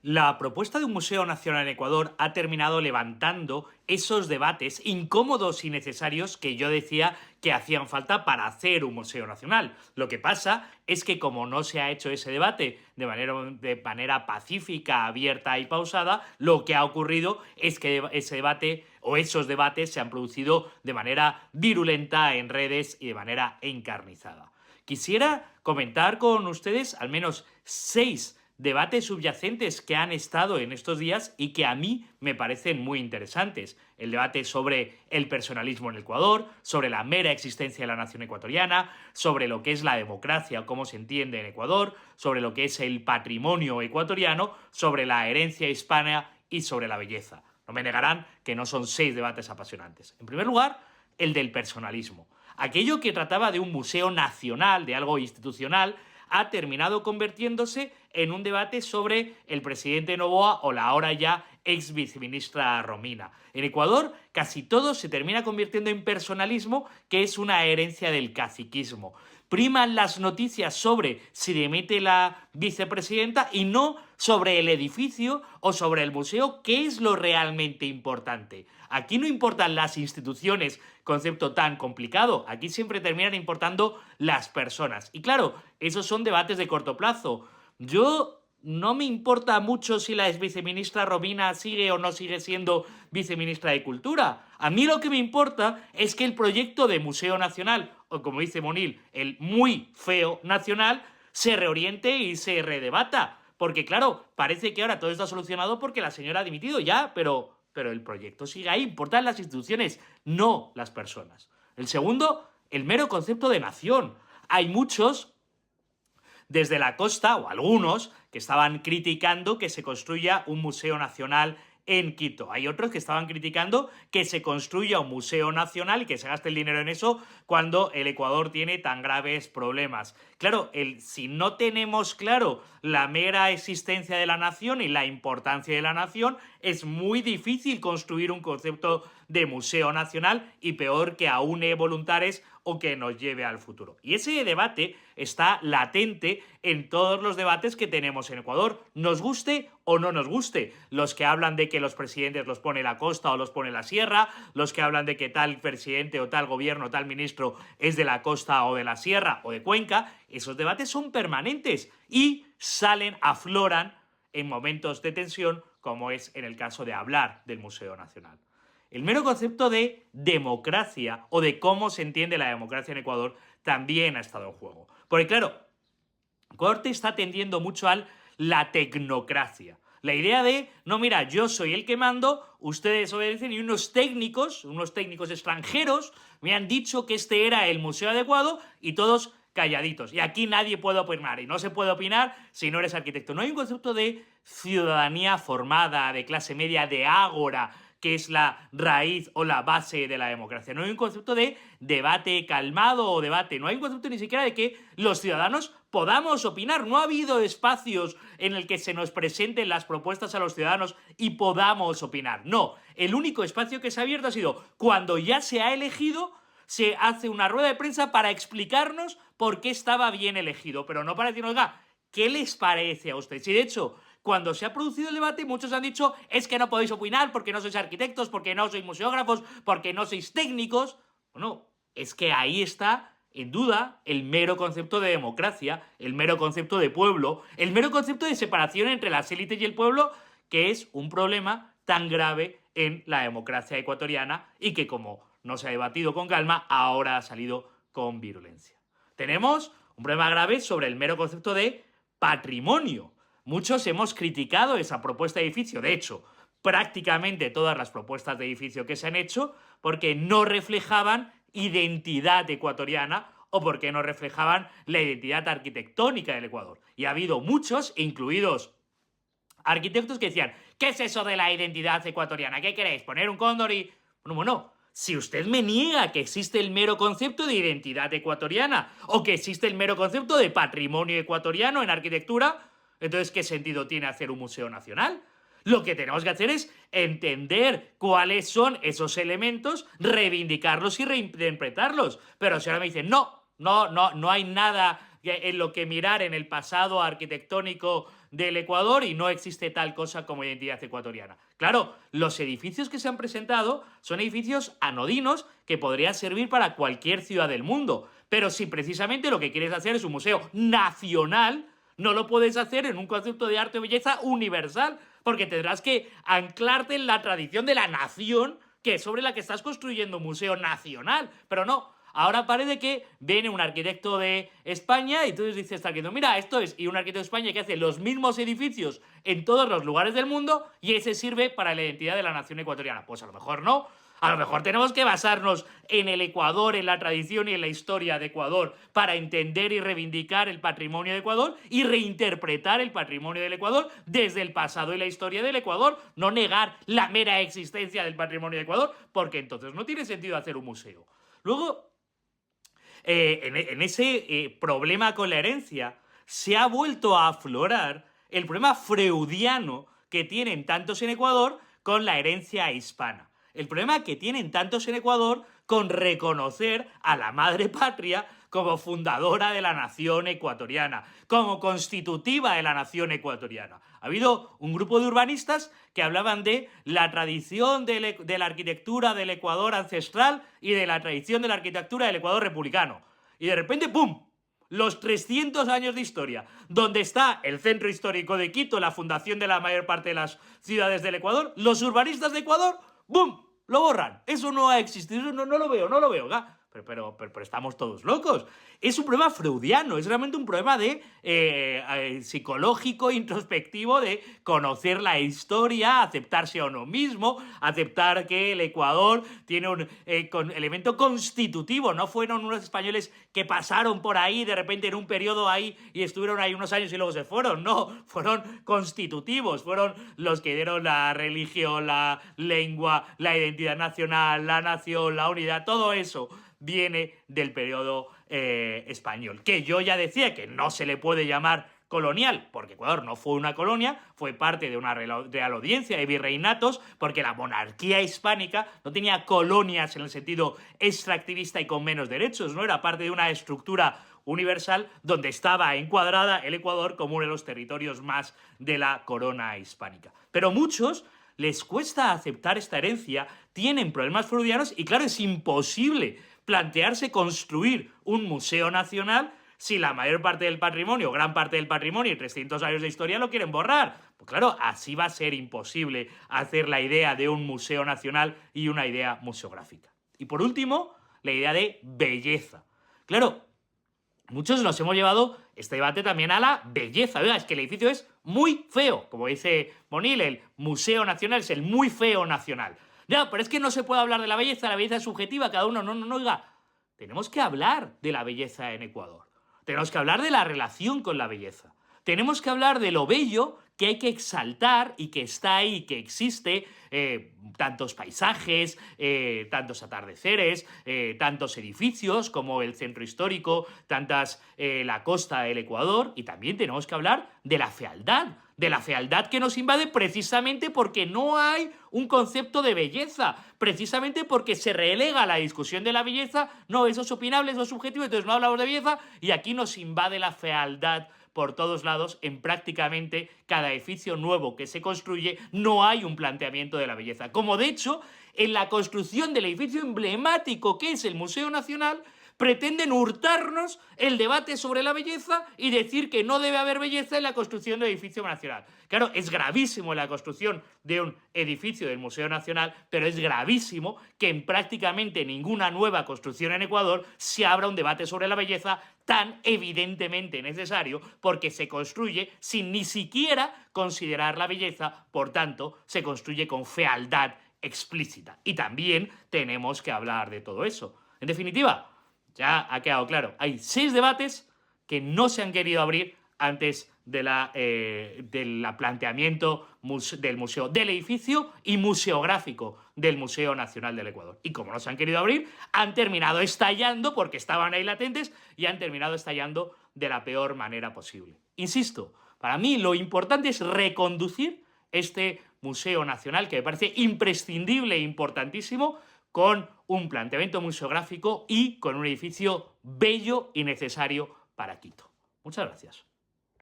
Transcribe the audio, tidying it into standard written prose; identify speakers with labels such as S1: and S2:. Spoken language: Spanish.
S1: La propuesta de un Museo Nacional en Ecuador ha terminado levantando esos debates incómodos y necesarios que yo decía que hacían falta para hacer un Museo Nacional. Lo que pasa es que como no se ha hecho ese debate de manera pacífica, abierta y pausada, lo que ha ocurrido es que ese debate o esos debates se han producido de manera virulenta en redes y de manera encarnizada. Quisiera comentar con ustedes al menos 6 debates subyacentes que han estado en estos días y que a mí me parecen muy interesantes. El debate sobre el personalismo en Ecuador, sobre la mera existencia de la nación ecuatoriana, sobre lo que es la democracia o cómo se entiende en Ecuador, sobre lo que es el patrimonio ecuatoriano, sobre la herencia hispana y sobre la belleza. No me negarán que no son 6 debates apasionantes. En primer lugar, el del personalismo. Aquello que trataba de un museo nacional, de algo institucional, ha terminado convirtiéndose en un debate sobre el presidente Noboa o la ahora ya ex viceministra Romina. En Ecuador casi todo se termina convirtiendo en personalismo, que es una herencia del caciquismo. Priman las noticias sobre si dimite la vicepresidenta y no sobre el edificio o sobre el museo, que es lo realmente importante. Aquí no importan las instituciones, concepto tan complicado, aquí siempre terminan importando las personas. Y claro, esos son debates de corto plazo. Yo no me importa mucho si la ex viceministra Romina sigue o no sigue siendo viceministra de Cultura. A mí lo que me importa es que el proyecto de Museo Nacional, o como dice Monil, el muy feo nacional, se reoriente y se redebata. Porque claro, parece que ahora todo está solucionado porque la señora ha dimitido ya, pero el proyecto sigue ahí. Importan las instituciones, no las personas. El segundo, el mero concepto de nación. Hay muchos desde la costa, o algunos, que estaban criticando que se construya un museo nacional en Quito. Hay otros que estaban criticando que se construya un museo nacional y que se gaste el dinero en eso cuando el Ecuador tiene tan graves problemas. Claro, si no tenemos claro la mera existencia de la nación y la importancia de la nación, es muy difícil construir un concepto de museo nacional y peor que aúne voluntades o que nos lleve al futuro. Y ese debate está latente en todos los debates que tenemos en Ecuador, nos guste o no nos guste. Los que hablan de que los presidentes los pone la costa o los pone la sierra, los que hablan de que tal presidente o tal gobierno o tal ministro es de la costa o de la sierra o de Cuenca, esos debates son permanentes y afloran en momentos de tensión, como es en el caso de hablar del Museo Nacional. El mero concepto de democracia o de cómo se entiende la democracia en Ecuador también ha estado en juego. Porque claro, Ecuador está tendiendo mucho a la tecnocracia. La idea de, no, mira, yo soy el que mando, ustedes obedecen y unos técnicos extranjeros me han dicho que este era el museo adecuado y todos calladitos. Y aquí nadie puede opinar. Y no se puede opinar si no eres arquitecto. No hay un concepto de ciudadanía formada, de clase media, de ágora, que es la raíz o la base de la democracia. No hay un concepto de debate calmado o debate. No hay un concepto ni siquiera de que los ciudadanos podamos opinar. No ha habido espacios en el que se nos presenten las propuestas a los ciudadanos y podamos opinar. No, el único espacio que se ha abierto ha sido cuando ya se ha elegido, se hace una rueda de prensa para explicarnos por qué estaba bien elegido, pero no para decirnos, oiga, ¿qué les parece a ustedes? Y de hecho, cuando se ha producido el debate, muchos han dicho, es que no podéis opinar porque no sois arquitectos, porque no sois museógrafos, porque no sois técnicos. Bueno, es que ahí está en duda el mero concepto de democracia, el mero concepto de pueblo, el mero concepto de separación entre las élites y el pueblo, que es un problema tan grave en la democracia ecuatoriana y que, como no se ha debatido con calma, ahora ha salido con virulencia. Tenemos un problema grave sobre el mero concepto de patrimonio. Muchos hemos criticado esa propuesta de edificio, de hecho, prácticamente todas las propuestas de edificio que se han hecho, porque no reflejaban identidad ecuatoriana o porque no reflejaban la identidad arquitectónica del Ecuador. Y ha habido muchos, incluidos arquitectos, que decían, ¿qué es eso de la identidad ecuatoriana? ¿Qué queréis? ¿Poner un cóndor y...? Bueno, si usted me niega que existe el mero concepto de identidad ecuatoriana o que existe el mero concepto de patrimonio ecuatoriano en arquitectura, entonces, ¿qué sentido tiene hacer un museo nacional? Lo que tenemos que hacer es entender cuáles son esos elementos, reivindicarlos y reinterpretarlos. Pero si ahora me dicen, no hay nada en lo que mirar en el pasado arquitectónico del Ecuador y no existe tal cosa como identidad ecuatoriana. Claro, los edificios que se han presentado son edificios anodinos que podrían servir para cualquier ciudad del mundo, pero si precisamente lo que quieres hacer es un museo nacional, no lo puedes hacer en un concepto de arte o belleza universal, porque tendrás que anclarte en la tradición de la nación que es sobre la que estás construyendo un museo nacional, pero no. Ahora parece que viene un arquitecto de España y tú dices este arquitecto, mira, esto es, y un arquitecto de España que hace los mismos edificios en todos los lugares del mundo y ese sirve para la identidad de la nación ecuatoriana. Pues a lo mejor no. A lo mejor tenemos que basarnos en el Ecuador, en la tradición y en la historia de Ecuador para entender y reivindicar el patrimonio de Ecuador y reinterpretar el patrimonio del Ecuador desde el pasado y la historia del Ecuador, no negar la mera existencia del patrimonio de Ecuador, porque entonces no tiene sentido hacer un museo. Luego, en ese problema con la herencia se ha vuelto a aflorar el problema freudiano que tienen tantos en Ecuador con la herencia hispana. El problema que tienen tantos en Ecuador con reconocer a la madre patria como fundadora de la nación ecuatoriana, como constitutiva de la nación ecuatoriana. Ha habido un grupo de urbanistas que hablaban de la tradición de la arquitectura del Ecuador ancestral y de la tradición de la arquitectura del Ecuador republicano. Y de repente, ¡pum!, los 300 años de historia, donde está el centro histórico de Quito, la fundación de la mayor parte de las ciudades del Ecuador, los urbanistas de Ecuador, ¡bum!, lo borran. Eso no ha existido, eso no lo veo, no lo veo. Pero estamos todos locos. Es un problema freudiano, es realmente un problema de psicológico, introspectivo, de conocer la historia, aceptarse a uno mismo, aceptar que el Ecuador tiene un elemento constitutivo. No fueron unos españoles que pasaron por ahí de repente en un periodo ahí y estuvieron ahí unos años y luego se fueron. No, fueron constitutivos, fueron los que dieron la religión, la lengua, la identidad nacional, la nación, la unidad, todo eso viene del periodo español, que yo ya decía que no se le puede llamar colonial, porque Ecuador no fue una colonia, fue parte de una real audiencia de virreinatos, porque la monarquía hispánica no tenía colonias en el sentido extractivista y con menos derechos, no era parte de una estructura universal donde estaba encuadrada el Ecuador como uno de los territorios más de la corona hispánica. Pero muchos les cuesta aceptar esta herencia, tienen problemas freudianos y claro, es imposible plantearse construir un museo nacional si la mayor parte del patrimonio, gran parte del patrimonio y 300 años de historia lo quieren borrar. Pues claro, así va a ser imposible hacer la idea de un museo nacional y una idea museográfica. Y por último, la idea de belleza. Claro, muchos nos hemos llevado este debate también a la belleza. Oiga, es que el edificio es muy feo. Como dice Bonil, el Museo Nacional es el muy feo nacional. No, pero es que no se puede hablar de la belleza es subjetiva, cada uno, no, oiga. Tenemos que hablar de la belleza en Ecuador. Tenemos que hablar de la relación con la belleza. Tenemos que hablar de lo bello que hay que exaltar y que está ahí, que existe, tantos paisajes, tantos atardeceres, tantos edificios como el centro histórico, la costa del Ecuador, y también tenemos que hablar de la fealdad que nos invade precisamente porque no hay un concepto de belleza, precisamente porque se relega la discusión de la belleza, no, eso es opinable, eso es subjetivo, entonces no hablamos de belleza, y aquí nos invade la fealdad por todos lados. En prácticamente cada edificio nuevo que se construye no hay un planteamiento de la belleza. Como de hecho, en la construcción del edificio emblemático que es el Museo Nacional, pretenden hurtarnos el debate sobre la belleza y decir que no debe haber belleza en la construcción del edificio nacional. Claro, es gravísimo la construcción de un edificio del Museo Nacional, pero es gravísimo que en prácticamente ninguna nueva construcción en Ecuador se abra un debate sobre la belleza tan evidentemente necesario, porque se construye sin ni siquiera considerar la belleza, por tanto, se construye con fealdad explícita. Y también tenemos que hablar de todo eso. En definitiva, ya ha quedado claro, hay 6 debates que no se han querido abrir antes del planteamiento del museo, del edificio y museográfico del Museo Nacional del Ecuador. Y como no se han querido abrir, han terminado estallando porque estaban ahí latentes y han terminado estallando de la peor manera posible. Insisto, para mí lo importante es reconducir este Museo Nacional, que me parece imprescindible e importantísimo, con un planteamiento museográfico y con un edificio bello y necesario para Quito. Muchas gracias.